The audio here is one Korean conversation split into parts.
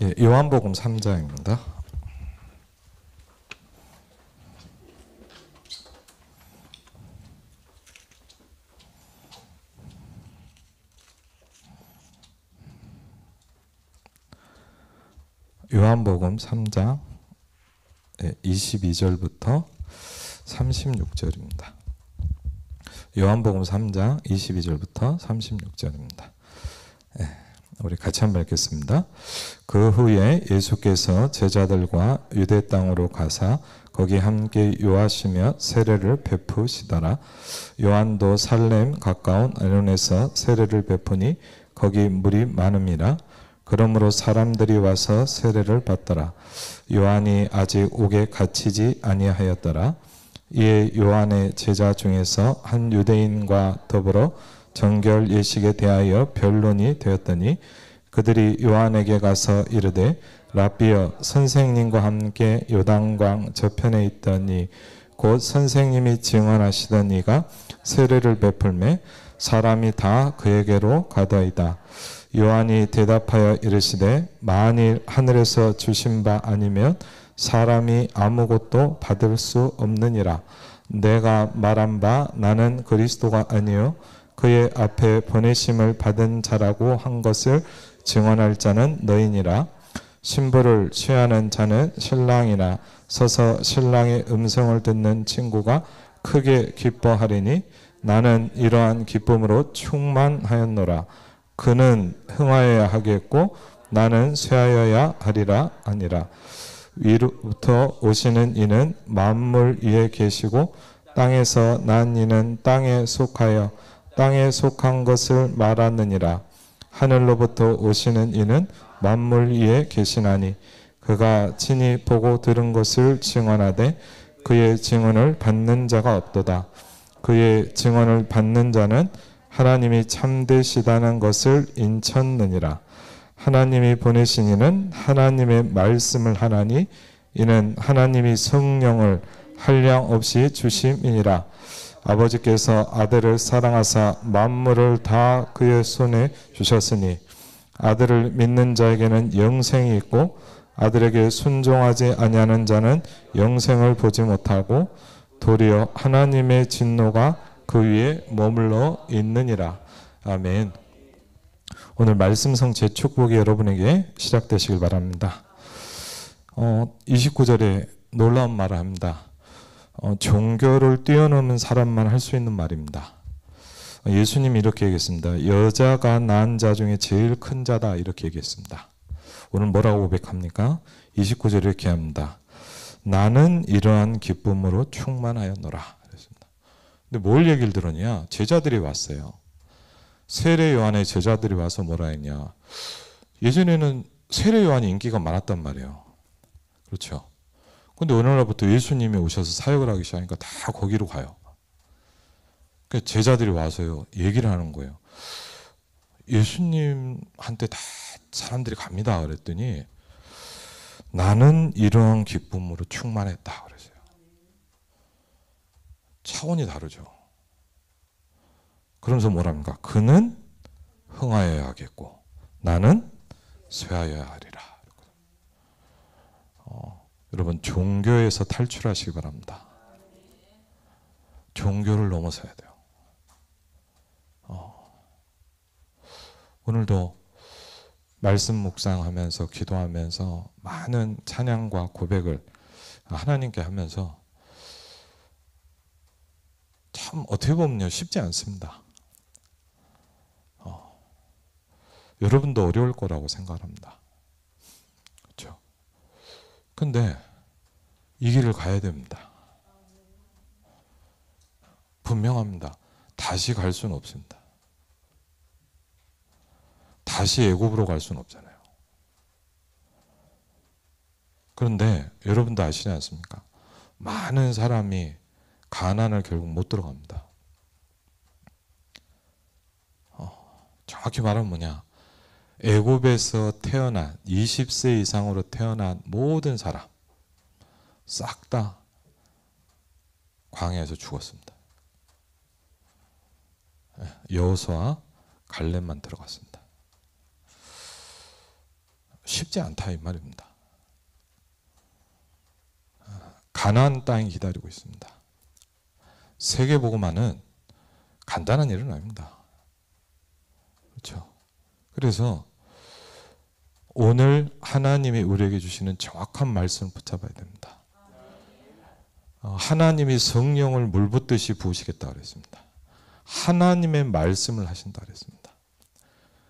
예, 요한복음 3장입니다. 요한복음 3장 22절부터 36절입니다. 요한복음 3장 22절부터 36절입니다. 우리 같이 한번 읽겠습니다. 그 후에 예수께서 제자들과 유대 땅으로 가사 거기 함께 요하시며 세례를 베푸시더라. 요한도 살렘 가까운 아논에서 세례를 베푸니 거기 물이 많음이라. 그러므로 사람들이 와서 세례를 받더라. 요한이 아직 옥에 갇히지 아니하였더라. 이에 요한의 제자 중에서 한 유대인과 더불어 정결 예식에 대하여 변론이 되었더니 그들이 요한에게 가서 이르되 랍비여 선생님과 함께 요단강 저편에 있더니 곧 선생님이 증언하시던 이가 세례를 베풀매 사람이 다 그에게로 가더이다. 요한이 대답하여 이르시되 만일 하늘에서 주신 바 아니면 사람이 아무것도 받을 수 없느니라. 내가 말한 바 나는 그리스도가 아니요 그의 앞에 보내심을 받은 자라고 한 것을 증언할 자는 너희니라. 신부를 취하는 자는 신랑이나 서서 신랑의 음성을 듣는 친구가 크게 기뻐하리니 나는 이러한 기쁨으로 충만하였노라. 그는 흥하여야 하겠고 나는 쇠하여야 하리라 아니라. 위로부터 오시는 이는 만물 위에 계시고 땅에서 난 이는 땅에 속하여 땅에 속한 것을 말하느니라. 하늘로부터 오시는 이는 만물 위에 계시나니 그가 친히 보고 들은 것을 증언하되 그의 증언을 받는 자가 없도다. 그의 증언을 받는 자는 하나님이 참되시다는 것을 인쳤느니라. 하나님이 보내신 이는 하나님의 말씀을 하나니 이는 하나님이 성령을 한량없이 주심이니라. 아버지께서 아들을 사랑하사 만물을 다 그의 손에 주셨으니 아들을 믿는 자에게는 영생이 있고 아들에게 순종하지 아니하는 자는 영생을 보지 못하고 도리어 하나님의 진노가 그 위에 머물러 있느니라. 아멘. 오늘 말씀성 제축복이 여러분에게 시작되시길 바랍니다. 29절에 놀라운 말을 합니다. 종교를 뛰어넘은 사람만 할 수 있는 말입니다. 예수님이 이렇게 얘기했습니다. 여자가 낳은 자 중에 제일 큰 자다 이렇게 얘기했습니다. 오늘 뭐라고 고백합니까? 29절에 이렇게 합니다. 나는 이러한 기쁨으로 충만하였노라 그랬습니다. 근데 뭘 얘기를 들었냐? 제자들이 왔어요. 세례 요한의 제자들이 와서 뭐라 했냐? 예전에는 세례 요한이 인기가 많았단 말이에요. 그렇죠? 근데 어느 날부터 예수님이 오셔서 사역을 하기 시작하니까 다 거기로 가요. 그러니까 제자들이 와서요 얘기를 하는 거예요. 예수님한테 다 사람들이 갑니다. 그랬더니 나는 이러한 기쁨으로 충만했다 그랬어요. 차원이 다르죠. 그러면서 뭐랍니까? 그는 흥하여야 하겠고 나는 쇠하여야 하리라. 여러분 종교에서 탈출하시기 바랍니다. 종교를 넘어서야 돼요. 오늘도 말씀 묵상하면서 기도하면서 많은 찬양과 고백을 하나님께 하면서 참 어떻게 보면요 쉽지 않습니다. 여러분도 어려울 거라고 생각합니다. 그렇죠? 근데 이 길을 가야 됩니다. 분명합니다. 다시 갈 수는 없습니다. 다시 애굽으로 갈 수는 없잖아요. 그런데 여러분도 아시지 않습니까? 많은 사람이 가나안을 결국 못 들어갑니다. 정확히 말하면 뭐냐? 애굽에서 태어난 20세 이상으로 태어난 모든 사람 싹 다 광야에서 죽었습니다. 여호수아와 갈렙만 들어갔습니다. 쉽지 않다 이 말입니다. 가나안 땅이 기다리고 있습니다. 세계복음화는 간단한 일은 아닙니다. 그렇죠? 그래서 오늘 하나님이 우리에게 주시는 정확한 말씀을 붙잡아야 됩니다. 하나님이 성령을 물 붓듯이 부으시겠다 그랬습니다. 하나님의 말씀을 하신다 그랬습니다.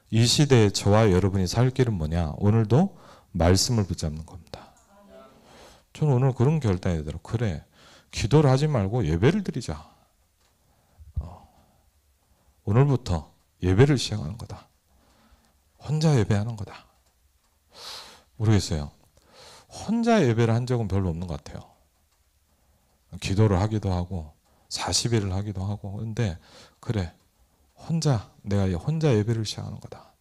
이 시대에 저와 여러분이 살 길은 뭐냐? 오늘도 말씀을 붙잡는 겁니다. 저는 오늘 그런 결단이 되더라고요. 그래, 기도를 하지 말고 예배를 드리자. 오늘부터 예배를 시작하는 거다. 혼자 예배하는 거다. 모르겠어요. 혼자 예배를 한 적은 별로 없는 것 같아요. 기도를 하기도 하고 40일을 하기도 하고. 그런데 그래, 내가 혼자 예배를 시작하는 거다.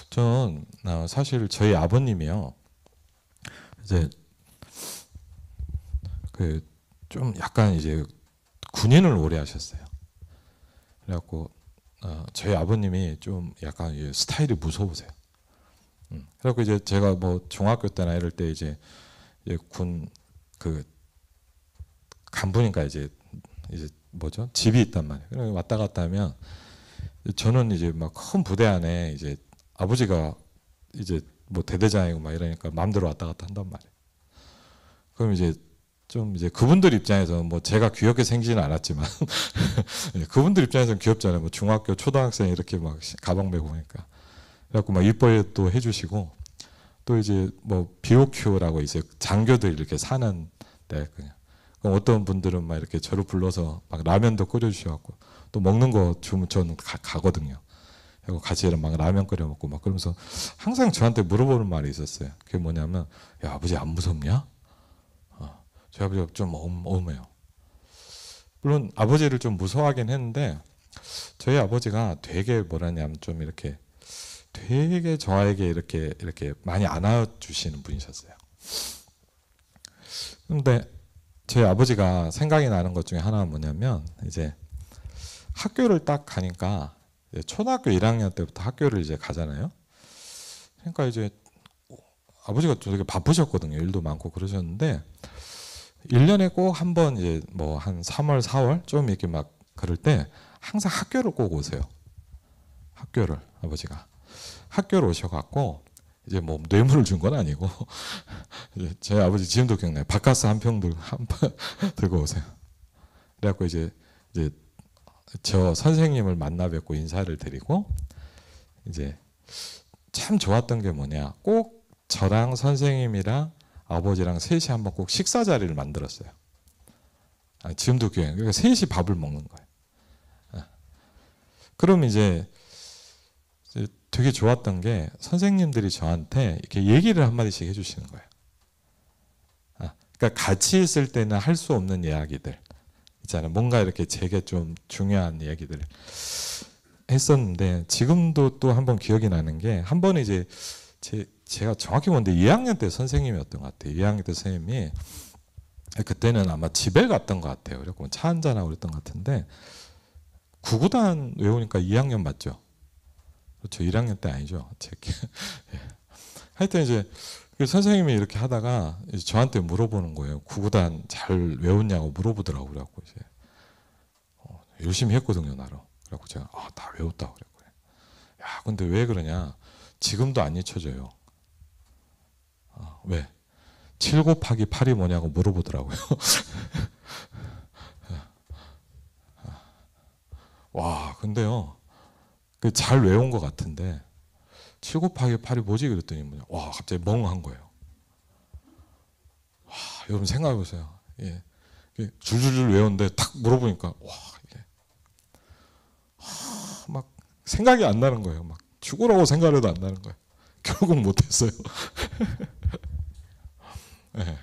저는 사실 저희 아버님이요, 이제 좀 약간 이제 군인을 오래 하셨어요. 그래갖고 저희 아버님이 좀 약간 스타일이 무서우세요. 그래갖고 이제 제가 뭐 중학교 때나 이럴 때 이제 군 간부니까 이제 뭐죠? 집이 있단 말이에요. 그래서 왔다 갔다 하면 저는 이제 막 큰 부대 안에 이제 아버지가 이제 뭐 대대장이고 막 이러니까 마음대로 왔다 갔다 한단 말이에요. 그럼 이제 좀 이제 그분들 입장에서는 뭐 제가 귀엽게 생기지는 않았지만 그분들 입장에서는 귀엽잖아요. 뭐 중학교 초등학생 이렇게 막 가방 메고 오니까. 그래갖고 막 이뻐해 또 해주시고, 또 이제 뭐 BOQ라고 이제 장교들 이렇게 사는 데 그냥. 그럼 어떤 분들은 막 이렇게 저를 불러서 막 라면도 끓여주셔갖고 또 먹는 거 주면 저는 가거든요. 그리고 같이 막 라면 끓여 먹고 막 그러면서 항상 저한테 물어보는 말이 있었어요. 그게 뭐냐면, 야, 아버지 안 무섭냐? 저희 아버지가 좀 엄해요. 물론 아버지를 좀 무서워하긴 했는데 저희 아버지가 되게 뭐라냐면 좀 이렇게 되게 저에게 이렇게 많이 안아주시는 분이셨어요. 근데 저희 아버지가 생각이 나는 것 중에 하나가 뭐냐면, 이제 학교를 딱 가니까 초등학교 1학년 때부터 학교를 이제 가잖아요. 그러니까 이제 아버지가 되게 바쁘셨거든요. 일도 많고 그러셨는데 1년에 꼭 한 번 이제 뭐 한 3월, 4월 좀 이렇게 막 그럴 때 항상 학교를 꼭 오세요. 학교를 아버지가 학교를 오셔갖고 이제 뭐 뇌물을 준 건 아니고 제 아버지 지금도 기억나요. 바카스 한 병 들고 오세요. 그래갖고 이제 저 선생님을 만나 뵙고 인사를 드리고, 이제 참 좋았던 게 뭐냐, 꼭 저랑 선생님이랑 아버지랑 셋이 한번 꼭 식사 자리를 만들었어요. 지금도 기억해요. 그러니까 셋이 밥을 먹는 거예요. 그럼 이제 되게 좋았던 게 선생님들이 저한테 이렇게 얘기를 한마디씩 해주시는 거예요. 그러니까 같이 있을 때는 할 수 없는 이야기들 있잖아요. 뭔가 이렇게 제게 좀 중요한 이야기들을 했었는데, 지금도 또 한 번 기억이 나는 게, 한 번은 이제 제가 정확히 뭔데 2학년 때 선생님이었던 것 같아요. 2학년 때 선생님이 그때는 아마 집에 갔던 것 같아요. 그래서 차 한잔하고 그랬던 것 같은데, 구구단 외우니까 2학년 맞죠? 그렇죠. 1학년 때 아니죠. 하여튼 이제 선생님이 이렇게 하다가 이제 저한테 물어보는 거예요. 구구단 잘 외웠냐고 물어보더라고요. 그래갖고 이제 열심히 했거든요, 나름. 그래갖고 제가 다 외웠다고 그랬고요. 야, 근데 왜 그러냐? 지금도 안 잊혀져요. 왜? 7 곱하기 8이 뭐냐고 물어보더라고요. 와, 근데요, 잘 외운 것 같은데 7 곱하기 8이 뭐지? 그랬더니 뭐냐, 와, 갑자기 멍한 거예요. 와, 여러분 생각해보세요. 예. 줄줄줄 외웠는데 탁 물어보니까 와, 이게 막 생각이 안 나는 거예요. 막 죽으라고 생각해도 안 나는 거예요. 결국 못했어요. 네.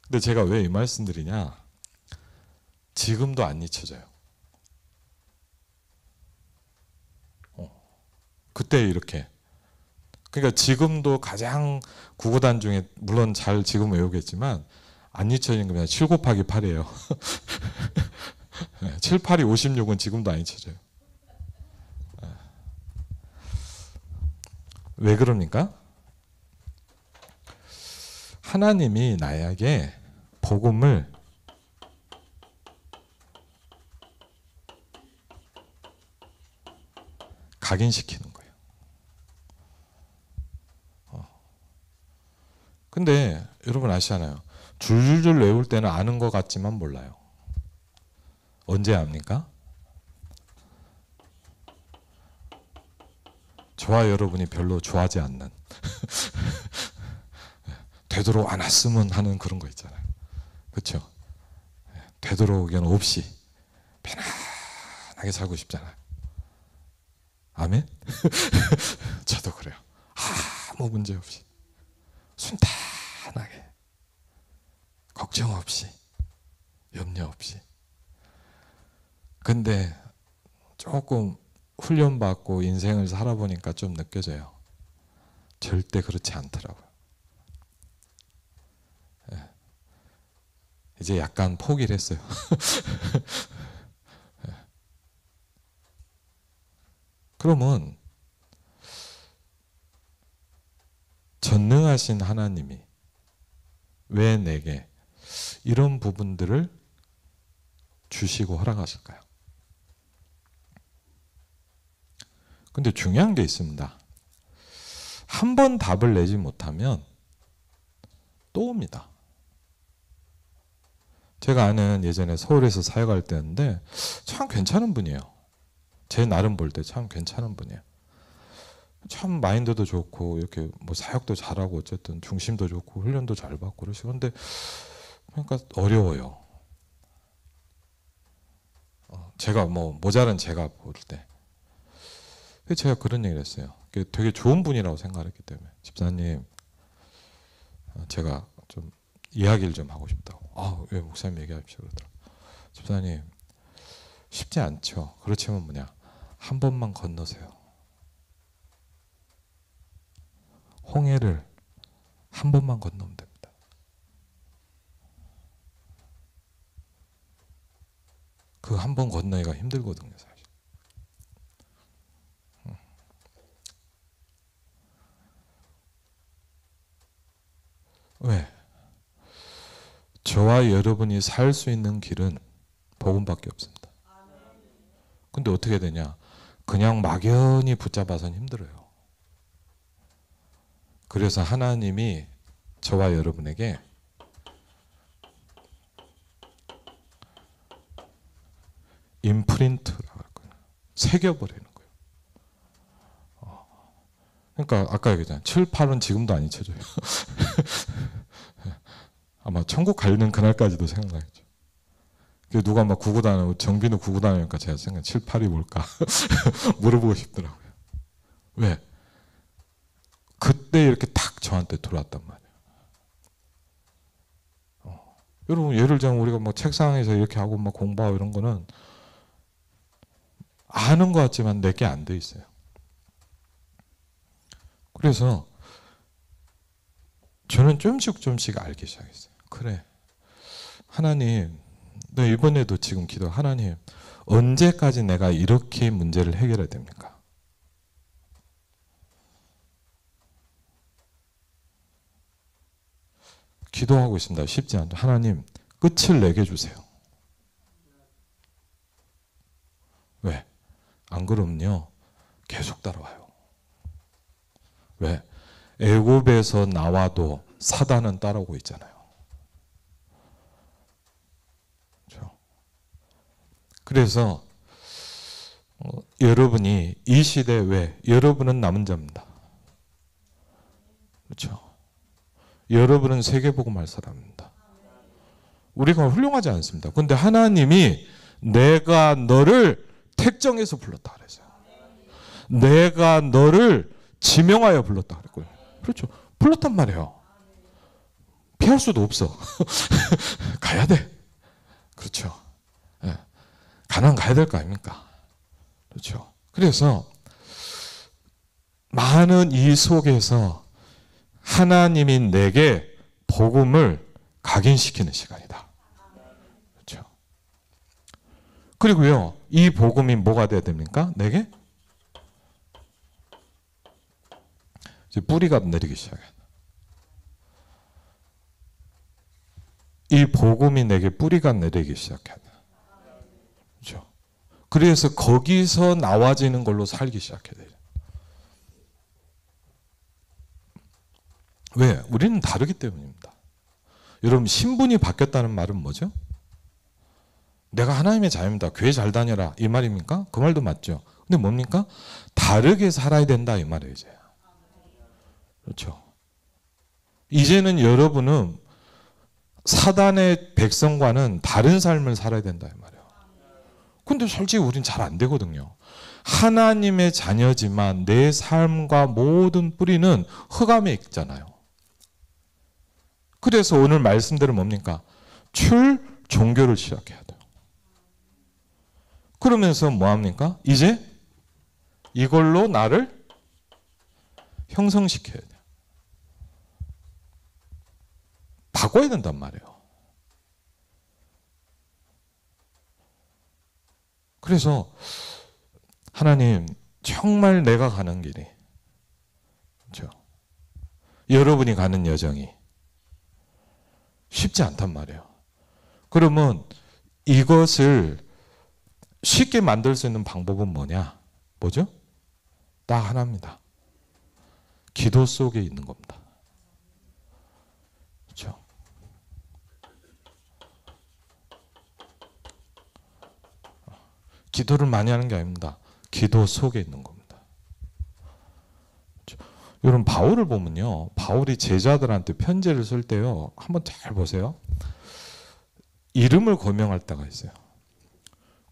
근데 제가 왜 이 말씀드리냐? 지금도 안 잊혀져요. 그때 이렇게. 그러니까 지금도 가장 구구단 중에 물론 잘 지금 외우겠지만 안 잊혀지는 게 그냥 7 곱하기 8이에요. 7, 8이 56은 지금도 안 잊혀져요. 왜 그럽니까? 하나님이 나에게 복음을 각인시키는 거예요. 근데 여러분 아시잖아요. 줄줄줄 외울 때는 아는 것 같지만 몰라요. 언제 압니까? 저와 여러분이 별로 좋아하지 않는 되도록 안 왔으면 하는 그런 거 있잖아요. 그렇죠? 되도록 의견 없이 편안하게 살고 싶잖아요. 아멘? 저도 그래요. 아무 문제 없이 순탄하게 걱정 없이 염려 없이. 근데 조금 훈련받고 인생을 살아보니까 좀 느껴져요. 절대 그렇지 않더라고요. 이제 약간 포기를 했어요. 그러면 전능하신 하나님이 왜 내게 이런 부분들을 주시고 허락하실까요? 근데 중요한 게 있습니다. 한 번 답을 내지 못하면 또 옵니다. 제가 아는 예전에 서울에서 사역할 때였는데 참 괜찮은 분이에요. 제 나름 볼 때 참 괜찮은 분이에요. 참 마인드도 좋고 이렇게 뭐 사역도 잘하고 어쨌든 중심도 좋고 훈련도 잘 받고 그러시고. 근데 그러니까 어려워요. 제가 뭐 모자란 제가 볼 때 제가 그런 얘기를 했어요. 되게 좋은 분이라고 생각했기 때문에 집사님 제가 좀 이야기를 좀 하고 싶다고. 왜 목사님 얘기하십시오 그러더라고요. 집사님 쉽지 않죠. 그렇지만 뭐냐 한 번만 건너세요. 홍해를 한 번만 건너면 됩니다. 그 한 번 건너기가 힘들거든요 사실. 왜? 저와 여러분이 살 수 있는 길은 복음밖에 없습니다. 근데 어떻게 되냐? 그냥 막연히 붙잡아서는 힘들어요. 그래서 하나님이 저와 여러분에게 임프린트라고 할 거예요. 새겨버리는 거예요. 그러니까 아까 얘기했잖아요. 7, 8은 지금도 안 잊혀져요. 아마 천국 가는 그날까지도 생각나겠죠. 누가 막 구구단하고 정빈우 구구단하니까 제가 생각 7, 8이 뭘까 물어보고 싶더라고요. 왜? 그때 이렇게 탁 저한테 들어왔단 말이에요. 여러분 예를 들면 우리가 막 책상에서 이렇게 하고 막 공부하고 이런 거는 아는 것 같지만 내게 안 돼 있어요. 그래서 저는 좀씩 알기 시작했어요. 그래. 하나님, 나 이번에도 지금 기도, 하나님, 언제까지 내가 이렇게 문제를 해결해야 됩니까? 기도하고 있습니다. 쉽지 않죠. 하나님, 끝을 내게 주세요. 왜? 안 그럼요. 계속 따라와요. 왜? 애굽에서 나와도 사단은 따라오고 있잖아요. 그렇죠? 그래서 여러분이 이 시대 왜? 여러분은 남은 자입니다. 그렇죠? 여러분은 세계복음할 사람입니다. 우리가 훌륭하지 않습니다. 그런데 하나님이 내가 너를 택정해서 불렀다 그랬어요. 내가 너를 지명하여 불렀다 그랬고요. 그렇죠. 불렀단 말이에요. 피할 수도 없어. 가야 돼. 그렇죠. 네. 가난 가야 될 거 아닙니까? 그렇죠. 그래서 많은 이 속에서 하나님이 내게 복음을 각인시키는 시간이다. 그렇죠. 그리고요, 이 복음이 뭐가 돼야 됩니까? 내게 이제 뿌리가 내리기 시작해요. 이 복음이 내게 뿌리가 내리기 시작해요. 그렇죠? 그래서 거기서 나와지는 걸로 살기 시작해야 돼요. 왜? 우리는 다르기 때문입니다. 여러분, 신분이 바뀌었다는 말은 뭐죠? 내가 하나님의 자녀입니다. 교회 잘 다녀라. 이 말입니까? 그 말도 맞죠. 근데 뭡니까? 다르게 살아야 된다. 이 말이에요, 이제. 그렇죠. 이제는 여러분은 사단의 백성과는 다른 삶을 살아야 된다. 이 말이에요. 근데 솔직히 우린 잘 안 되거든요. 하나님의 자녀지만 내 삶과 모든 뿌리는 흑암에 있잖아요. 그래서 오늘 말씀대로 뭡니까? 종교를 시작해야 돼요. 그러면서 뭐합니까? 이제 이걸로 나를 형성시켜야 돼요. 바꿔야 된단 말이에요. 그래서 하나님, 정말 내가 가는 길이, 그렇죠? 여러분이 가는 여정이 쉽지 않단 말이에요. 그러면 이것을 쉽게 만들 수 있는 방법은 뭐냐? 뭐죠? 딱 하나입니다. 기도 속에 있는 겁니다. 그렇죠? 기도를 많이 하는 게 아닙니다. 기도 속에 있는 겁니다. 그렇죠? 여러분, 바울을 보면요, 바울이 제자들한테 편지를 쓸 때요, 한번 잘 보세요. 이름을 거명할 때가 있어요.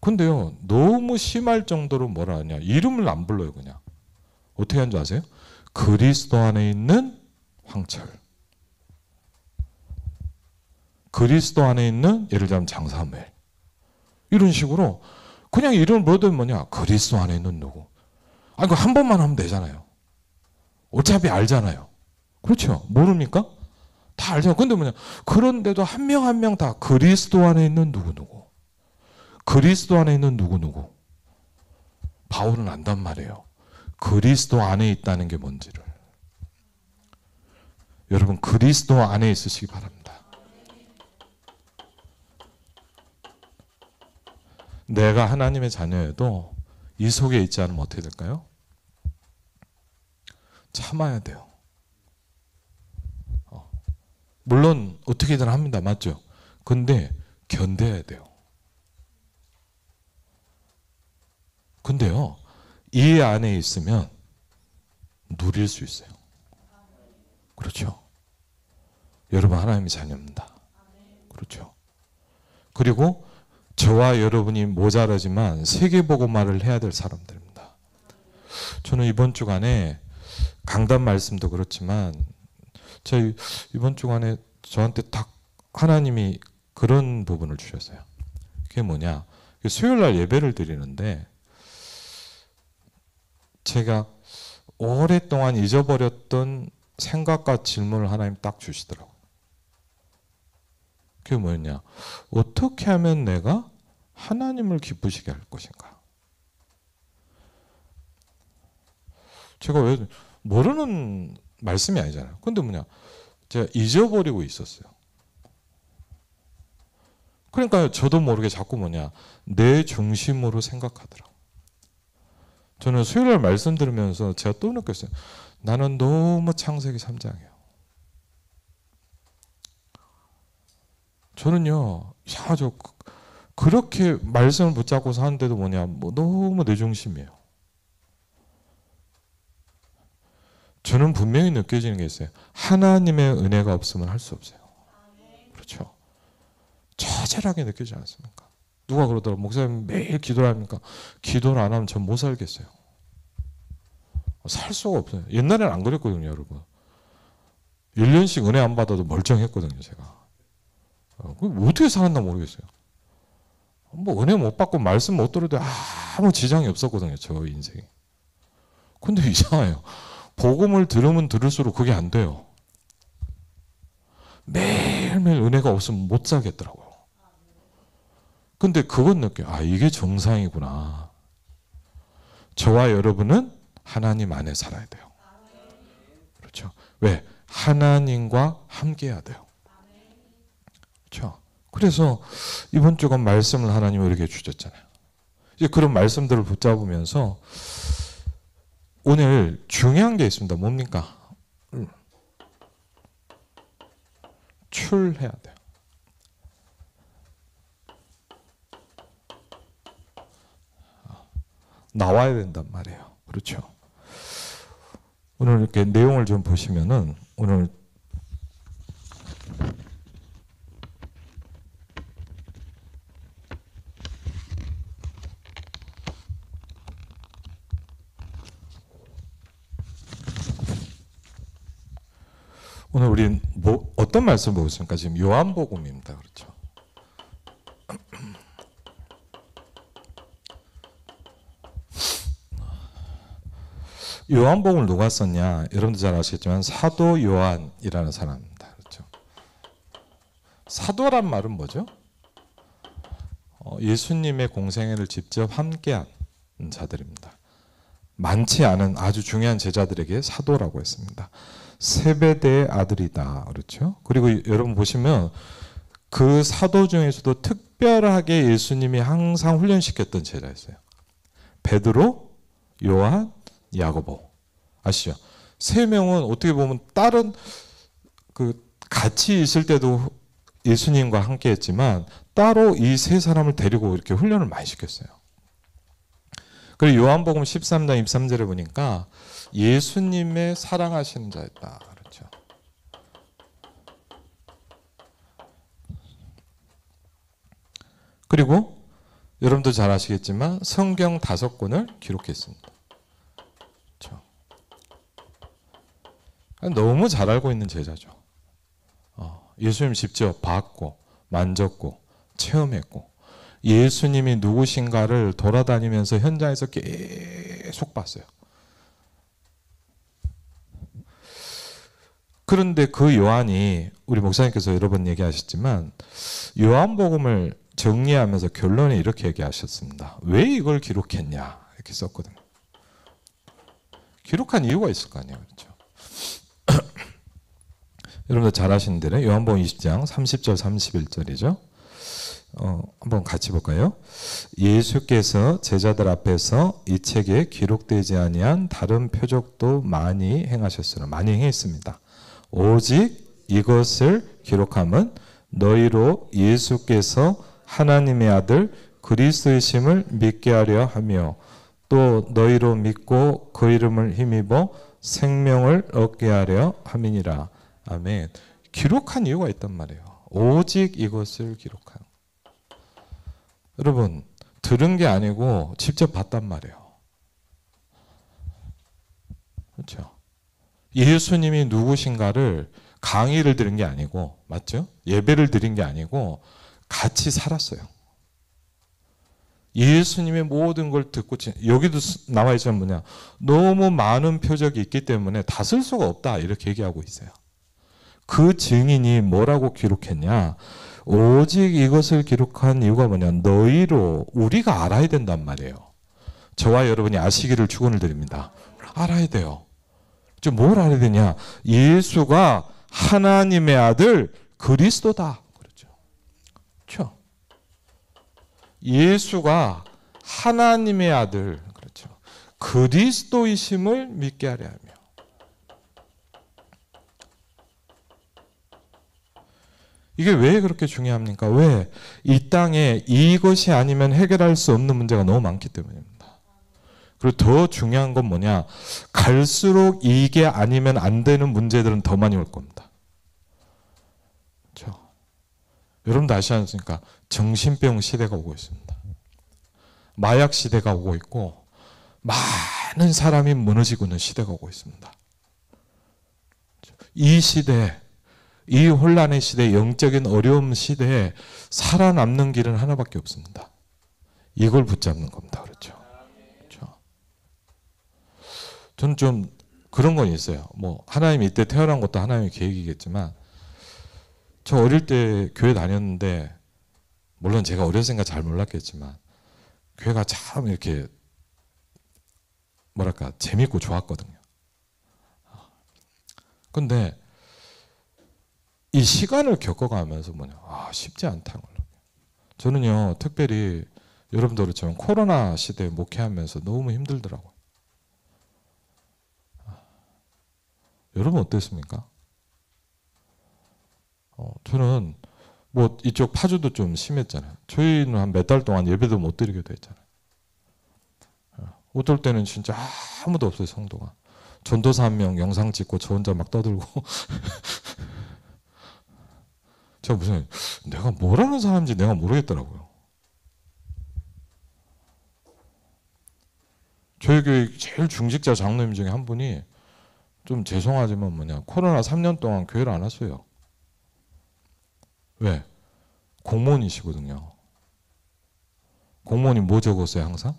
근데요, 너무 심할 정도로 뭐라 하냐, 이름을 안 불러요. 그냥 어떻게 하는 줄 아세요? 그리스도 안에 있는 황철, 그리스도 안에 있는, 예를 들면 장사멜, 이런 식으로 그냥 이름을 불러도 뭐냐, 그리스도 안에 있는 누구. 아니, 한 번만 하면 되잖아요. 어차피 알잖아요. 그렇죠? 모릅니까? 다 알잖아요. 근데 뭐냐, 그런데도 한 명 한 명 다 그리스도 안에 있는 누구, 그리스도 안에 있는 누구. 바울은 안단 말이에요. 그리스도 안에 있다는 게 뭔지를. 여러분, 그리스도 안에 있으시기 바랍니다. 내가 하나님의 자녀여도 이 속에 있지 않으면 어떻게 될까요? 참아야 돼요. 물론 어떻게든 합니다. 맞죠? 근데 견뎌야 돼요. 근데요, 이 안에 있으면 누릴 수 있어요. 그렇죠? 여러분, 하나님의 자녀입니다. 그렇죠? 그리고 저와 여러분이 모자라지만 세계복음화를 해야 될 사람들입니다. 저는 이번 주간에 강단 말씀도 그렇지만, 저희 이번 주간에 저한테 딱 하나님이 그런 부분을 주셨어요. 그게 뭐냐? 수요일날 예배를 드리는데 제가 오랫동안 잊어버렸던 생각과 질문을 하나님 딱 주시더라고요. 그게 뭐였냐? 어떻게 하면 내가 하나님을 기쁘시게 할 것인가? 제가 왜 모르는 말씀이 아니잖아요. 근데 뭐냐? 제가 잊어버리고 있었어요. 그러니까 저도 모르게 자꾸 뭐냐? 내 중심으로 생각하더라고요. 저는 수요일날 말씀 들으면서 제가 또 느꼈어요. 나는 너무 창세기 3장이에요. 저는요, 야, 그렇게 말씀을 붙잡고 사는데도 뭐냐, 너무 내 중심이에요. 저는 분명히 느껴지는 게 있어요. 하나님의 은혜가 없으면 할 수 없어요. 그렇죠? 처절하게 느끼지 않습니까? 누가 그러더라고요. 목사님 매일 기도를 합니까? 기도를 안 하면 전 못 살겠어요. 살 수가 없어요. 옛날에는 안 그랬거든요, 여러분. 1년씩 은혜 안 받아도 멀쩡했거든요, 제가. 어떻게 살았나 모르겠어요. 뭐 은혜 못 받고 말씀 못 들어도 아무 지장이 없었거든요, 저 인생이. 근데 이상해요. 복음을 들으면 들을수록 그게 안 돼요. 매일매일 은혜가 없으면 못 살겠더라고요. 근데 그건 느껴요. 아, 이게 정상이구나. 저와 여러분은 하나님 안에 살아야 돼요. 왜? 하나님과 함께해야 돼요. 그렇죠? 그래서 이번 주간 말씀을 하나님이 이렇게 주셨잖아요. 이제 그런 말씀들을 붙잡으면서 오늘 중요한 게 있습니다. 뭡니까? 출해야 돼요. 나와야 된단 말이에요. 그렇죠? 오늘 이렇게 내용을 좀 보시면은 오늘 우리 어떤 말씀 보고 있습니까? 지금 요한복음입니다. 그렇죠? 요한복음을 누가 썼냐? 여러분들 잘 아시겠지만 사도 요한이라는 사람입니다. 그렇죠? 사도란 말은 뭐죠? 예수님의 공생애를 직접 함께한 자들입니다. 많지 않은 아주 중요한 제자들에게 사도라고 했습니다. 세베대의 아들이다. 그렇죠? 그리고 여러분 보시면 그 사도 중에서도 특별하게 예수님이 항상 훈련시켰던 제자였어요. 베드로, 요한, 야고보. 아시죠? 세 명은 어떻게 보면 다른 같이 있을 때도 예수님과 함께 했지만 따로 이 세 사람을 데리고 이렇게 훈련을 많이 시켰어요. 그리고 요한복음 13장 23절에 보니까 예수님의 사랑하시는 자였다. 그렇죠. 그리고 여러분도 잘 아시겠지만 성경 5권을 기록했습니다. 그렇죠. 너무 잘 알고 있는 제자죠. 예수님 직접 봤고 만졌고 체험했고 예수님이 누구신가를 돌아다니면서 현장에서 계속 봤어요. 그런데 그 요한이 우리 목사님께서 여러 번 얘기하셨지만 요한복음을 정리하면서 결론에 이렇게 얘기하셨습니다. 왜 이걸 기록했냐 이렇게 썼거든요. 기록한 이유가 있을 거 아니에요. 그렇죠? 여러분들 잘 아시는 대로 요한복음 20장 30절 31절이죠. 한번 같이 볼까요? 예수께서 제자들 앞에서 이 책에 기록되지 아니한 다른 표적도 많이 행하셨으나 많이 행했습니다. 오직 이것을 기록함은 너희로 예수께서 하나님의 아들 그리스도이심을 믿게 하려 하며 또 너희로 믿고 그 이름을 힘입어 생명을 얻게 하려 함이니라. 아멘. 기록한 이유가 있단 말이에요. 오직 이것을 기록한. 여러분 들은 게 아니고 직접 봤단 말이에요. 그렇죠? 예수님이 누구신가를 강의를 들은 게 아니고 맞죠? 예배를 드린 게 아니고 같이 살았어요. 예수님의 모든 걸 듣고 여기도 나와 있지만 뭐냐 너무 많은 표적이 있기 때문에 다 쓸 수가 없다 이렇게 얘기하고 있어요. 그 증인이 뭐라고 기록했냐? 오직 이것을 기록한 이유가 뭐냐? 너희로 우리가 알아야 된단 말이에요. 저와 여러분이 아시기를 축원을 드립니다. 알아야 돼요. 지금 뭘 알아야 되냐? 예수가 하나님의 아들 그리스도다. 그렇죠. 그렇죠. 예수가 하나님의 아들 그렇죠. 그리스도이심을 믿게 하려 하며. 이게 왜 그렇게 중요합니까? 왜? 이 땅에 이것이 아니면 해결할 수 없는 문제가 너무 많기 때문입니다. 그리고 더 중요한 건 뭐냐? 갈수록 이게 아니면 안 되는 문제들은 더 많이 올 겁니다. 그렇죠? 여러분도 아시지 않습니까? 정신병 시대가 오고 있습니다. 마약 시대가 오고 있고 많은 사람이 무너지고 있는 시대가 오고 있습니다. 이 시대 이 혼란의 시대, 영적인 어려움 시대에 살아남는 길은 하나밖에 없습니다. 이걸 붙잡는 겁니다. 그렇죠? 그렇죠? 저는 좀 그런 건 있어요. 뭐 하나님이 이때 태어난 것도 하나님의 계획이겠지만 저 어릴 때 교회 다녔는데 물론 제가 어렸으니까 잘 몰랐겠지만 교회가 참 이렇게 뭐랄까 재밌고 좋았거든요. 근데 이 시간을 겪어가면서 쉽지 않다는 걸. 저는요, 특별히 여러분들처럼 코로나 시대에 목회하면서 너무 힘들더라고요. 여러분 어땠습니까? 저는 이쪽 파주도 좀 심했잖아요. 저희는 한 몇 달 동안 예배도 못 드리게 됐잖아요. 어떨 때는 진짜 아무도 없어요, 성도가. 전도사 한 명 영상 찍고 저 혼자 막 떠들고. 제가 내가 뭐라는 사람인지 내가 모르겠더라고요. 저희 교회 제일 중직자 장로님 중에 한 분이 좀 죄송하지만 코로나 3년 동안 교회를 안 왔어요. 왜? 공무원이시거든요. 공무원이 뭐 적었어요, 항상?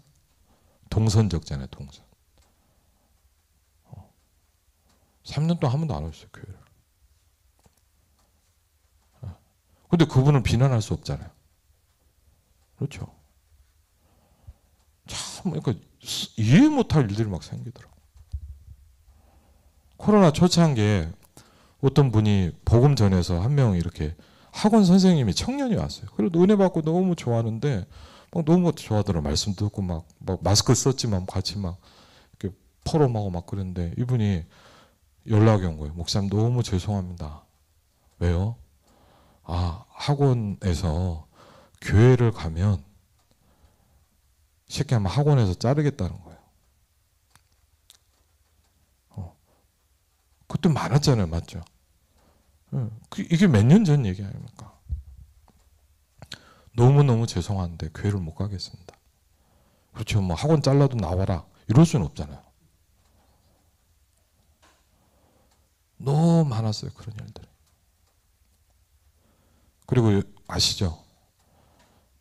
동선 적잖아요, 동선. 3년 동안 한 번도 안 오셨어요, 교회를. 근데 그분을 비난할 수 없잖아요. 그렇죠. 참, 그러니까 이해 못할 일들이 막 생기더라고요. 코로나 초창기에 어떤 분이 복음 전해서 한 명 이렇게 학원 선생님이 청년이 왔어요. 그래도 은혜 받고 너무 좋아하는데 막 너무 좋아하더라고요. 말씀 듣고 막 마스크 썼지만 같이 막 이렇게 포럼하고 막 그랬는데 이분이 연락이 온 거예요. 목사님 너무 죄송합니다. 왜요? 학원에서 교회를 가면 쉽게 하면 학원에서 자르겠다는 거예요. 그것도 많았잖아요. 맞죠? 이게 몇 년 전 얘기 아닙니까? 너무너무 죄송한데 교회를 못 가겠습니다. 그렇죠. 학원 잘라도 나와라. 이럴 수는 없잖아요. 너무 많았어요. 그런 일들이. 그리고 아시죠?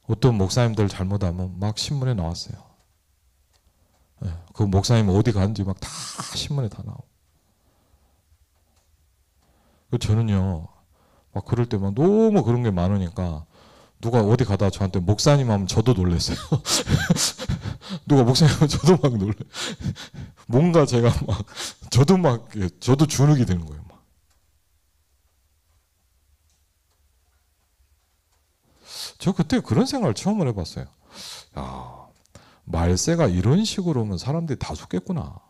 어떤 목사님들 잘못하면 막 신문에 나왔어요. 그 목사님 어디 가는지 막 다 신문에 다 나오고. 저는요, 막 그럴 때 막 너무 그런 게 많으니까 누가 어디 가다 저한테 목사님 하면 저도 놀랐어요. 누가 목사님 하면 저도 막 놀래. 뭔가 제가 저도 주눅이 되는 거예요. 저 그때 그런 생각을 처음 해봤어요. 야, 말세가 이런 식으로 오면 사람들이 다 죽겠구나.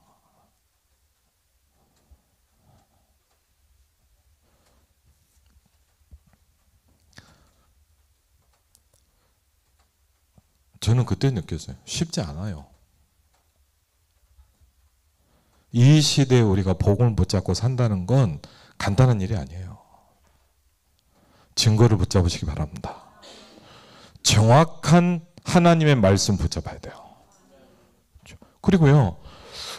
저는 그때 느꼈어요. 쉽지 않아요. 이 시대에 우리가 복음을 붙잡고 산다는 건 간단한 일이 아니에요. 증거를 붙잡으시기 바랍니다. 정확한 하나님의 말씀 붙잡아야 돼요. 그리고요,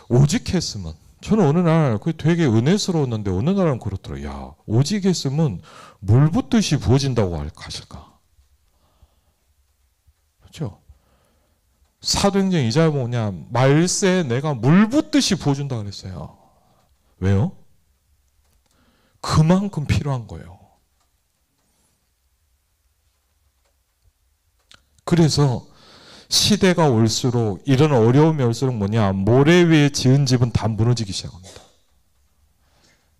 오직 했으면, 저는 어느 날 되게 은혜스러웠는데 어느 날은 그렇더라고요. 야, 오직 했으면 물 붓듯이 부어진다고 하실까? 그렇죠? 사도행전 2절 뭐냐, 말세에 내가 물 붓듯이 부어준다 그랬어요. 왜요? 그만큼 필요한 거예요. 그래서 시대가 올수록 이런 어려움이 올수록 모래 위에 지은 집은 다 무너지기 시작합니다.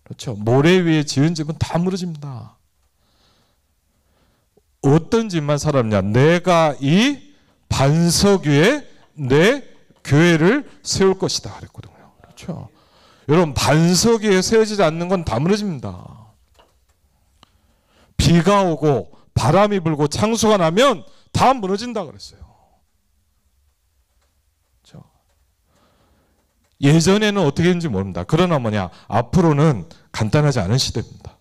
그렇죠? 모래 위에 지은 집은 다 무너집니다. 어떤 집만 살았냐? 내가 이 반석 위에 내 교회를 세울 것이다 그랬거든요. 그렇죠? 여러분, 반석 위에 세워지지 않는 건 다 무너집니다. 비가 오고 바람이 불고 창수가 나면 다 무너진다 그랬어요. 그렇죠? 예전에는 어떻게 했는지 모릅니다. 그러나 앞으로는 간단하지 않은 시대입니다.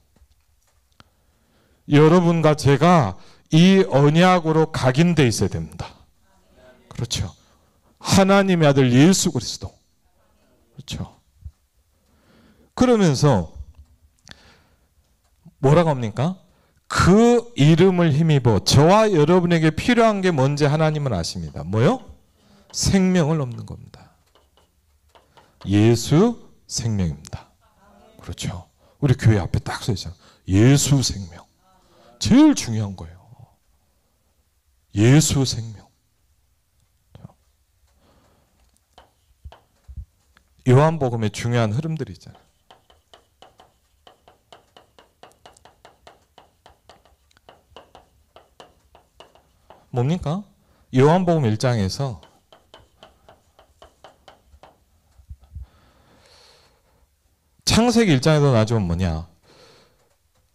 여러분과 제가 이 언약으로 각인되어 있어야 됩니다. 그렇죠? 하나님의 아들 예수 그리스도. 그렇죠? 그러면서 뭐라고 합니까? 그 이름을 힘입어 저와 여러분에게 필요한 게 뭔지 하나님은 아십니다. 뭐요? 생명을 얻는 겁니다. 예수 생명입니다. 그렇죠? 우리 교회 앞에 딱 써 있잖아요. 예수 생명. 제일 중요한 거예요. 예수 생명. 요한복음에 중요한 흐름들이 있잖아요. 뭡니까? 요한복음 1장에서 창세기 1장에도 나지만 뭐냐?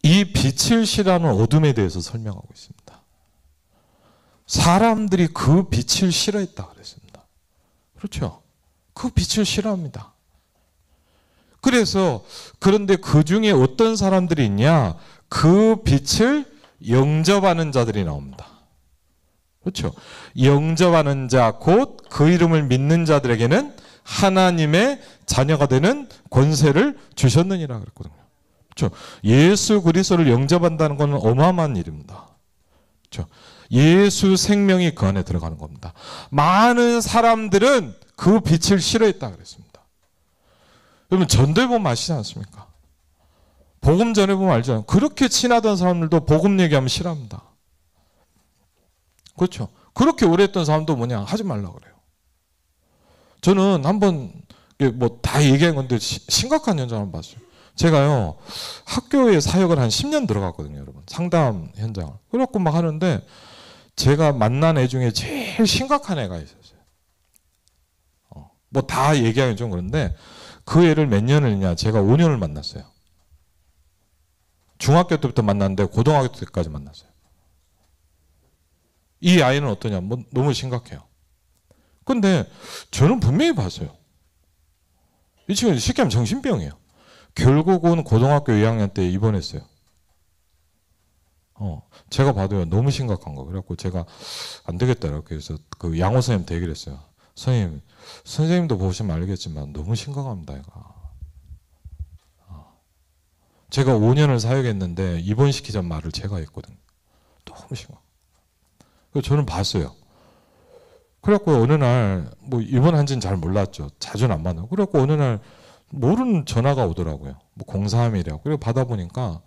이 빛을 싫어하는 어둠에 대해서 설명하고 있습니다. 사람들이 그 빛을 싫어했다 그랬습니다. 그렇죠? 그 빛을 싫어합니다. 그래서 그런데 그 중에 어떤 사람들이 있냐? 그 빛을 영접하는 자들이 나옵니다. 그렇죠? 영접하는 자, 곧 그 이름을 믿는 자들에게는 하나님의 자녀가 되는 권세를 주셨느니라 그랬거든요. 그렇죠? 예수 그리스도를 영접한다는 것은 어마어마한 일입니다. 그렇죠? 예수 생명이 그 안에 들어가는 겁니다. 많은 사람들은 그 빛을 싫어했다 그랬습니다. 여러분 전도해 보면 아시지 않습니까? 복음 전해 보면 알잖아요. 그렇게 친하던 사람들도 복음 얘기하면 싫어합니다. 그렇죠? 그렇게 오래 했던 사람도 뭐냐 하지 말라고 그래요. 저는 한번 뭐 다 얘기한 건데 심각한 현장을 봤어요. 제가요 학교에 사역을 한 10년 들어갔거든요, 여러분. 상담 현장을. 그래갖고 막 하는데 제가 만난 애 중에 제일 심각한 애가 있었어요. 뭐 다 얘기하기 좀 그런데 그 애를 몇 년을 했냐? 제가 5년을 만났어요. 중학교 때부터 만났는데 고등학교 때까지 만났어요. 이 아이는 어떠냐? 뭐 너무 심각해요. 근데 저는 분명히 봤어요. 이 친구는 쉽게 하면 정신병이에요. 결국은 고등학교 2학년 때 입원했어요. 제가 봐도요, 너무 심각한 거. 그래갖고 제가 안 되겠다. 이렇게 해서 그 양호 선생님한테 얘기를 했어요. 선생님도 보시면 알겠지만 너무 심각합니다, 얘가. 제가 5년을 사역했는데 입원시키자는 말을 제가 했거든요. 너무 심각. 그래서 저는 봤어요. 그래갖고 어느 날, 뭐 입원한지는 잘 몰랐죠. 자주는 안 만나고. 그래갖고 어느 날 모르는 전화가 오더라고요. 뭐 031이라고. 그래서 받아보니까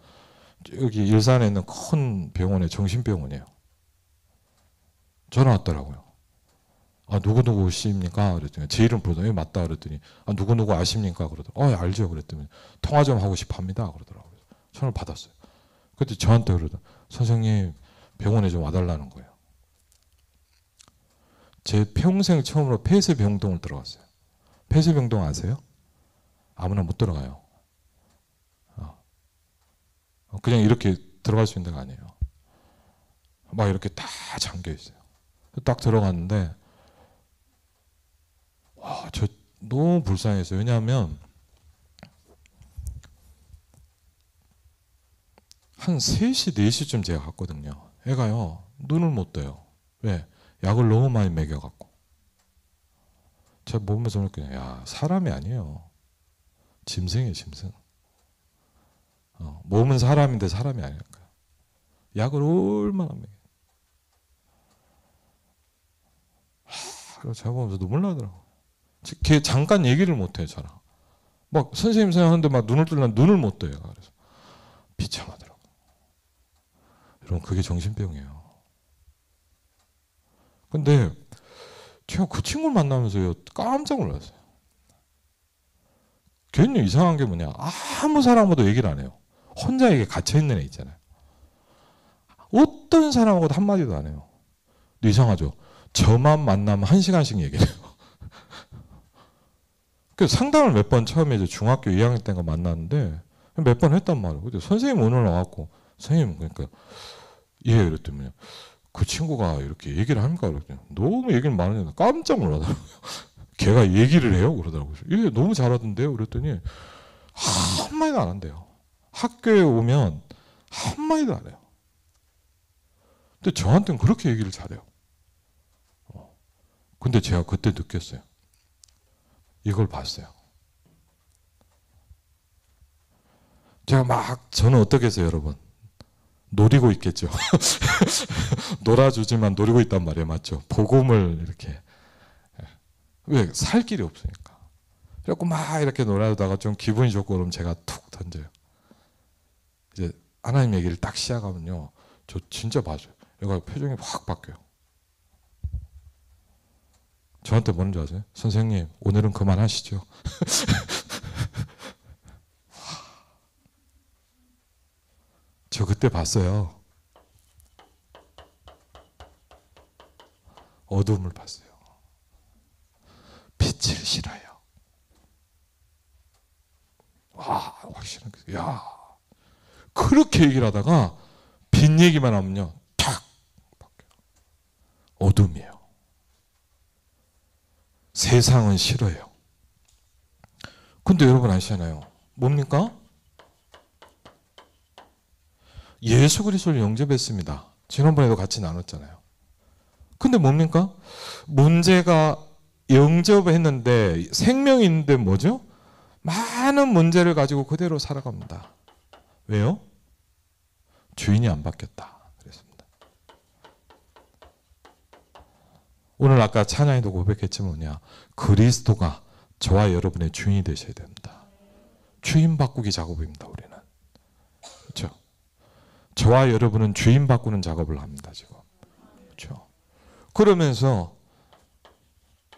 여기 일산에 있는 큰 병원에 정신병원이에요. 전화 왔더라고요. 아, 누구누구 씨입니까? 그랬더니 제 이름 부르더니 맞다 그랬더니 아, 누구누구 아십니까? 그러더라고요. 알죠. 그랬더니 통화 좀 하고 싶어 합니다. 그러더라고요. 전화를 받았어요. 그때 저한테 그러더라고요. 선생님 병원에 좀 와달라는 거예요. 제 평생 처음으로 폐쇄병동을 들어갔어요. 폐쇄병동 아세요? 아무나 못 들어가요. 그냥 이렇게 들어갈 수 있는 데가 아니에요. 막 이렇게 다 잠겨 있어요. 딱 들어갔는데 와, 저 너무 불쌍했어요. 왜냐하면 한 3시, 4시쯤 제가 갔거든요. 애가요, 눈을 못 떠요. 왜? 약을 너무 많이 먹여갖고. 제가 보면서 그냥, 야, 사람이 아니에요. 짐승이에요, 짐승. 몸은 사람인데 사람이 아니니까요. 약을 얼마나 먹여요. 그래서 제가 보면서 눈물 나더라고요. 걔 잠깐 얘기를 못 해요, 저랑. 막 선생님 생각하는데 막 눈을 뜨려면 눈을 못 떠요. 그래서 비참하더라고요. 여러분, 그게 정신병이에요. 근데 제가 그 친구를 만나면서요, 깜짝 놀랐어요. 걔는 이상한 게 뭐냐, 아무 사람하고도 얘기를 안 해요. 혼자에게 갇혀있는 애 있잖아요. 어떤 사람하고도 한마디도 안 해요. 근데 이상하죠. 저만 만나면 1시간씩 얘기를 해요. 그래서 상담을 몇 번 처음에 이제 중학교 2학년 때인가 만났는데 몇 번 했단 말이에요. 근데 선생님 오늘 나왔고, 선생님 그러니까 예, 그랬더니 그 친구가 이렇게 얘기를 합니까? 그랬더니 너무 얘기를 많으니까 깜짝 놀라더라고요. 걔가 얘기를 해요? 그러더라고요. 예, 너무 잘하던데요? 그랬더니 한마디도 안 한대요. 학교에 오면 한마디도 안 해요. 근데 저한테는 그렇게 얘기를 잘해요. 근데 제가 그때 느꼈어요. 이걸 봤어요. 제가 막, 저는 어떻게 했어요, 여러분? 노리고 있겠죠. 놀아주지만 노리고 있단 말이에요. 맞죠? 복음을 이렇게. 왜? 살 길이 없으니까. 그래갖고 막 이렇게 놀아주다가 좀 기분이 좋고 그러면 제가 툭 던져요. 이제 하나님 얘기를 딱 시작하면요. 저 진짜 맞아요. 얘가 표정이 확 바뀌어요. 저한테 뭔지 아세요? 선생님, 오늘은 그만하시죠. 저 그때 봤어요. 어둠을 봤어요. 빛을 싫어요. 와, 확실한 거. 야, 그렇게 얘기를 하다가 빛 얘기만 하면요, 탁 바뀌어요. 어둠이에요. 세상은 싫어요. 근데 여러분 아시잖아요. 뭡니까? 예수 그리스도를 영접했습니다. 지난번에도 같이 나눴잖아요. 근데 뭡니까? 문제가 영접했는데 생명이 있는데 뭐죠? 많은 문제를 가지고 그대로 살아갑니다. 왜요? 주인이 안 바뀌었다. 그랬습니다. 오늘 아까 찬양에도 고백했지만 뭐냐? 그리스도가 저와 여러분의 주인이 되셔야 됩니다. 주인 바꾸기 작업입니다. 우리는. 그렇죠? 저와 여러분은 주인 바꾸는 작업을 합니다. 지금. 그렇죠? 그러면서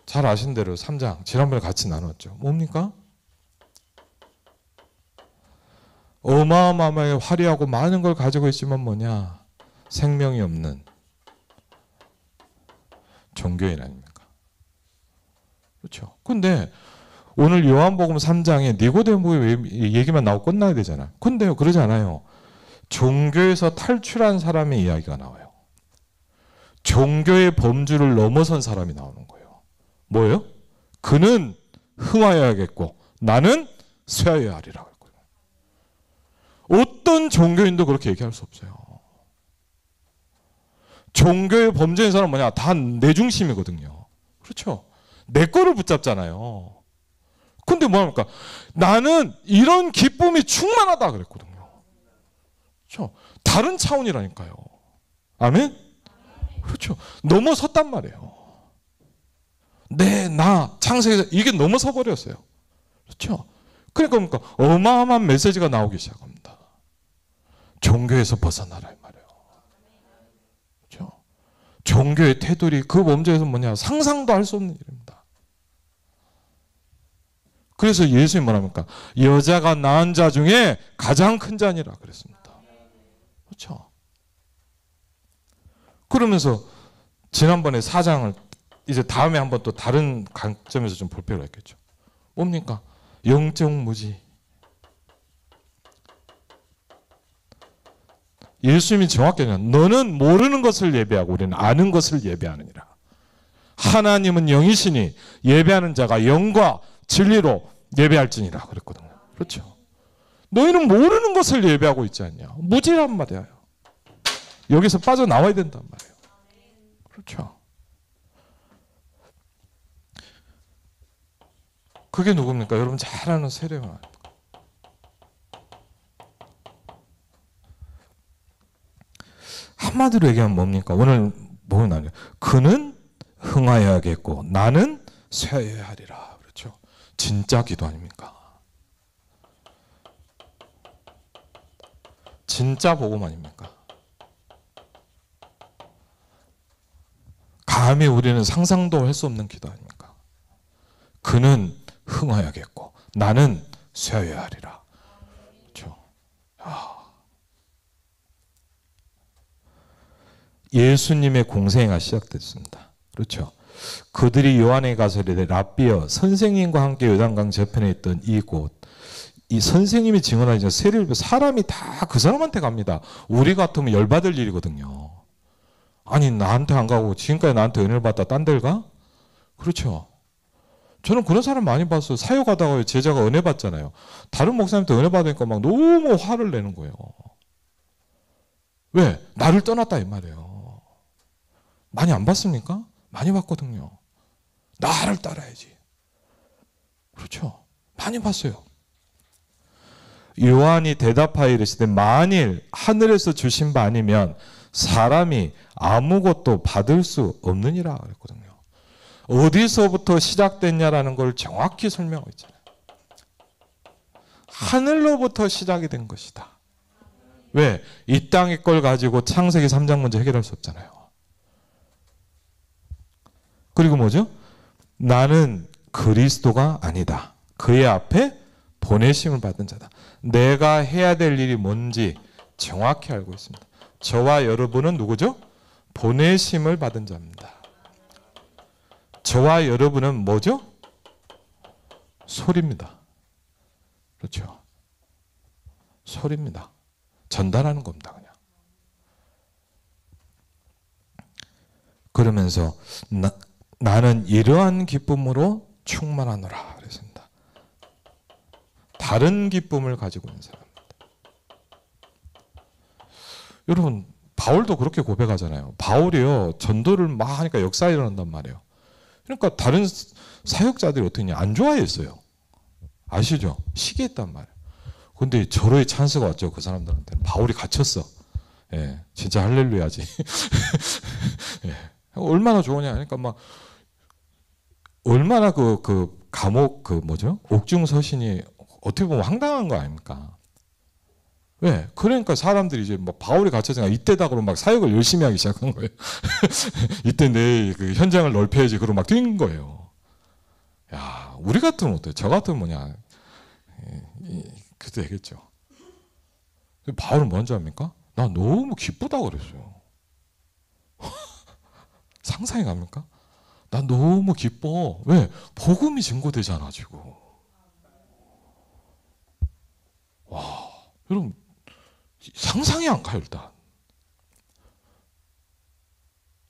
잘 아신 대로 3장 지난번에 같이 나눴죠. 뭡니까? 어마어마하게 화려하고 많은 걸 가지고 있지만 뭐냐? 생명이 없는 종교인 아닙니까? 그렇죠? 근데 오늘 요한복음 3장에 니고데모의 얘기만 나오고 끝나야 되잖아요. 근데요, 그러지 않아요. 종교에서 탈출한 사람의 이야기가 나와요. 종교의 범주를 넘어선 사람이 나오는 거예요. 뭐예요? 그는 흥하여야겠고 나는 쇠하여야 하리라고 했거든요. 어떤 종교인도 그렇게 얘기할 수 없어요. 종교의 범죄인 사람은 뭐냐? 다 내 중심이거든요. 그렇죠? 내 거를 붙잡잖아요. 근데 뭐합니까? 나는 이런 기쁨이 충만하다 그랬거든요. 그렇죠? 다른 차원이라니까요. 아멘? 그렇죠? 넘어섰단 말이에요. 나, 창세기에서 이게 넘어서 버렸어요. 그렇죠? 그러니까 뭡니까? 어마어마한 메시지가 나오기 시작합니다. 종교에서 벗어나라 이 말이에요. 그렇죠? 종교의 테두리, 그 범죄에서 뭐냐? 상상도 할 수 없는 일입니다. 그래서 예수님 뭐랍니까? 여자가 낳은 자 중에 가장 큰 자니라 그랬습니다. 그렇죠? 그러면서 지난번에 4장을 이제 다음에 한번 또 다른 관점에서 좀 볼 필요가 있겠죠. 뭡니까? 영적 무지. 예수님이 정확히 너는 모르는 것을 예배하고 우리는 아는 것을 예배하느니라. 하나님은 영이시니 예배하는 자가 영과 진리로 예배할지니라 그랬거든요. 그렇죠? 너희는 모르는 것을 예배하고 있지 않냐. 무지란 말이에요. 여기서 빠져나와야 된단 말이에요. 그렇죠? 그게 누굽니까? 여러분 잘 아는 세례요한. 한마디로 얘기하면 뭡니까? 오늘 보면 아니에요. 그는 흥하여야겠고 나는 쇠하여야 하리라. 그렇죠? 진짜 기도 아닙니까? 진짜 복음 아닙니까? 감히 우리는 상상도 할 수 없는 기도 아닙니까? 그는 흥하여야겠고 나는 쇠하여야 하리라. 그렇죠? 예수님의 공생애가 시작됐습니다. 그렇죠? 그들이 요한에 가서 이르되 랍비여 선생님과 함께 요단강 저편에 있던 이곳 이 선생님이 증언하지 세례를 사람이 다 그 사람한테 갑니다. 우리 같으면 열받을 일이거든요. 아니 나한테 안 가고 지금까지 나한테 은혜를 받다 딴 데를 가? 그렇죠. 저는 그런 사람 많이 봤어요. 사역하다가 제자가 은혜 받잖아요. 다른 목사님한테 은혜 받으니까 막 너무 화를 내는 거예요. 왜? 나를 떠났다 이 말이에요. 많이 안 봤습니까? 많이 봤거든요. 나를 따라야지. 그렇죠. 많이 봤어요. 요한이 대답하여 이르시되 만일 하늘에서 주신 바 아니면 사람이 아무것도 받을 수 없느니라 그랬거든요. 어디서부터 시작됐냐라는 걸 정확히 설명하고 있잖아요. 하늘로부터 시작이 된 것이다. 왜? 이 땅의 걸 가지고 창세기 3장 문제 해결할 수 없잖아요. 그리고 뭐죠? 나는 그리스도가 아니다. 그의 앞에 보내심을 받은 자다. 내가 해야 될 일이 뭔지 정확히 알고 있습니다. 저와 여러분은 누구죠? 보내심을 받은 자입니다. 저와 여러분은 뭐죠? 소리입니다. 그렇죠? 소리입니다. 전달하는 겁니다. 그냥. 그러면서 나는 이러한 기쁨으로 충만하노라 그랬습니다. 다른 기쁨을 가지고 있는 사람입니다. 여러분 바울도 그렇게 고백하잖아요. 바울이요 전도를 막 하니까 역사가 일어난단 말이에요. 그러니까 다른 사역자들이 어떻게 했냐 안 좋아했어요. 아시죠? 시기했단 말이에요. 근데 절호의 찬스가 왔죠. 그 사람들한테는. 바울이 갇혔어. 예, 진짜 할렐루야지. 예, 얼마나 좋으냐. 그러니까 막 얼마나 그 감옥 뭐죠? 옥중 서신이 어떻게 보면 황당한 거 아닙니까? 왜? 그러니까 사람들이 이제 막 바울이 갇혀서 이때다 그러고 막 사역을 열심히 하기 시작한 거예요. 이때 내 그 현장을 넓혀야지 그러고 막 뛴 거예요. 야, 우리 같으면 어때요? 저 같으면 뭐냐? 그때 되겠죠. 바울은 뭔지 압니까? 나 너무 기쁘다 그랬어요. 상상이 갑니까? 나 너무 기뻐. 왜? 복음이 증거되잖아 지금. 와, 여러분 상상이 안 가요 일단.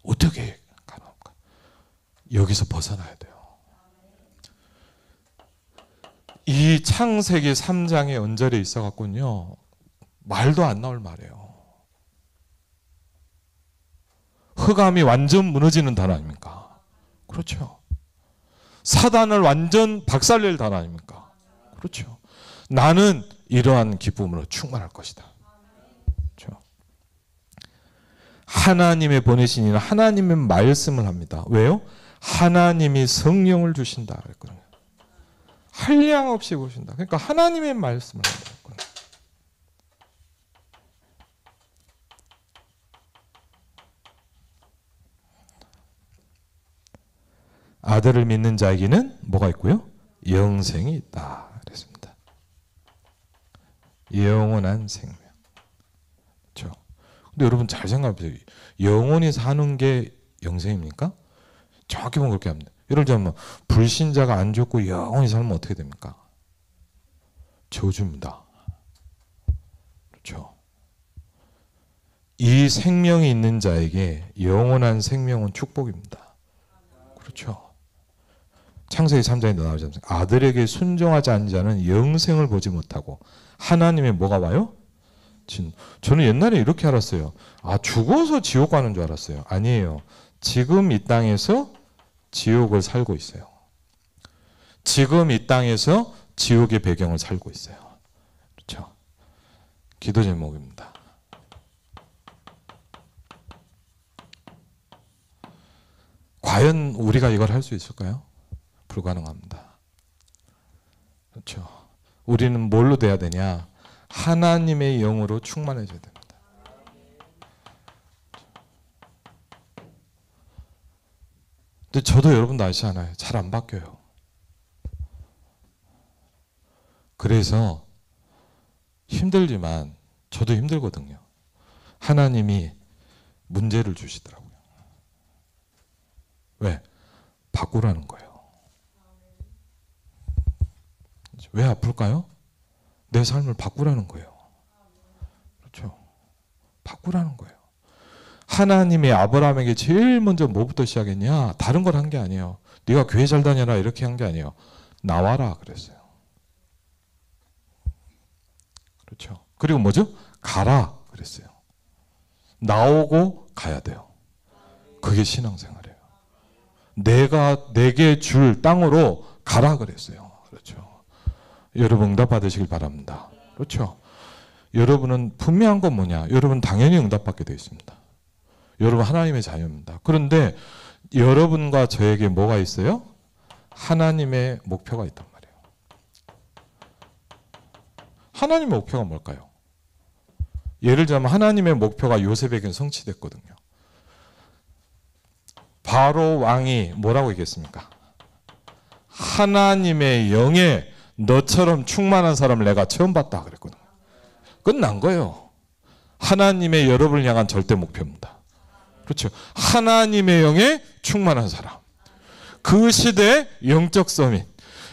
어떻게 가능합니까? 여기서 벗어나야 돼요. 이 창세기 3장의 언저리에 있어갖군요. 말도 안 나올 말이에요. 흑암이 완전 무너지는 단어 아닙니까? 그렇죠. 사단을 완전 박살낼 단어 아닙니까? 그렇죠. 나는 이러한 기쁨으로 충만할 것이다. 그렇죠. 하나님의 보내신 이는 하나님의 말씀을 합니다. 왜요? 하나님이 성령을 주신다 그랬거든요. 한량 없이 보신다. 그러니까 하나님의 말씀을 한다. 아들을 믿는 자에게는 뭐가 있고요? 영생이 있다. 그랬습니다. 영원한 생명. 그렇죠? 근데 여러분 잘 생각해보세요. 영원히 사는 게 영생입니까? 정확히 보면 그렇게 합니다. 예를 들면 불신자가 안 죽고 영원히 살면 어떻게 됩니까? 저주입니다. 그렇죠? 이 생명이 있는 자에게 영원한 생명은 축복입니다. 그렇죠? 창세기 3장에 나오지 않습니까? 아들에게 순종하지 않는 자는 영생을 보지 못하고 하나님의 뭐가 와요? 저는 옛날에 이렇게 알았어요. 아, 죽어서 지옥 가는 줄 알았어요. 아니에요. 지금 이 땅에서 지옥을 살고 있어요. 지금 이 땅에서 지옥의 배경을 살고 있어요. 그렇죠? 기도 제목입니다. 과연 우리가 이걸 할 수 있을까요? 불가능합니다. 그렇죠? 우리는 뭘로 돼야 되냐? 하나님의 영으로 충만해져야 됩니다. 근데 저도 여러분도 아시잖아요. 잘 안 바뀌어요. 그래서 힘들지만 저도 힘들거든요. 하나님이 문제를 주시더라고요. 왜? 바꾸라는 거예요. 왜 아플까요? 내 삶을 바꾸라는 거예요. 그렇죠? 바꾸라는 거예요. 하나님이 아브라함에게 제일 먼저 뭐부터 시작했냐? 다른 걸 한 게 아니에요. 네가 교회 잘 다녀라 이렇게 한 게 아니에요. 나와라 그랬어요. 그렇죠? 그리고 뭐죠? 가라 그랬어요. 나오고 가야 돼요. 그게 신앙생활이에요. 내게 줄 땅으로 가라 그랬어요. 그렇죠? 여러분 응답 받으시길 바랍니다. 그렇죠? 여러분은 분명한 건 뭐냐? 여러분 당연히 응답받게 되어 있습니다. 여러분 하나님의 자녀입니다. 그런데 여러분과 저에게 뭐가 있어요? 하나님의 목표가 있단 말이에요. 하나님의 목표가 뭘까요? 예를 들면 하나님의 목표가 요셉에게는 성취됐거든요. 바로 왕이 뭐라고 얘기했습니까? 하나님의 영에 너처럼 충만한 사람을 내가 처음 봤다 그랬거든요. 끝난 거예요. 하나님의 여러분을 향한 절대 목표입니다. 그렇죠. 하나님의 영에 충만한 사람. 그 시대의 영적 서밋.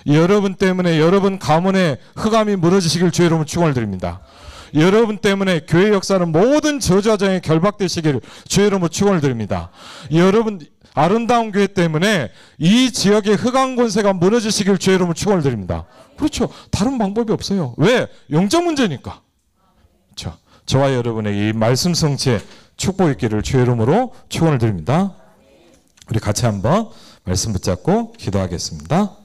여러분 때문에 여러분 가문의 흑암이 무너지시길 주의 이름으로 축원을 드립니다. 여러분 때문에 교회 역사는 모든 저주화장에 결박되시기를 주의 이름으로 축원을 드립니다. 여러분 아름다운 교회 때문에 이 지역의 흑암 권세가 무너지시길 주의 이름으로 축원을 드립니다. 그렇죠. 다른 방법이 없어요. 왜? 영적 문제니까. 그렇죠. 저와 여러분의 이 말씀 성취에 축복 있기를 주의 이름으로 축원을 드립니다. 우리 같이 한번 말씀 붙잡고 기도하겠습니다.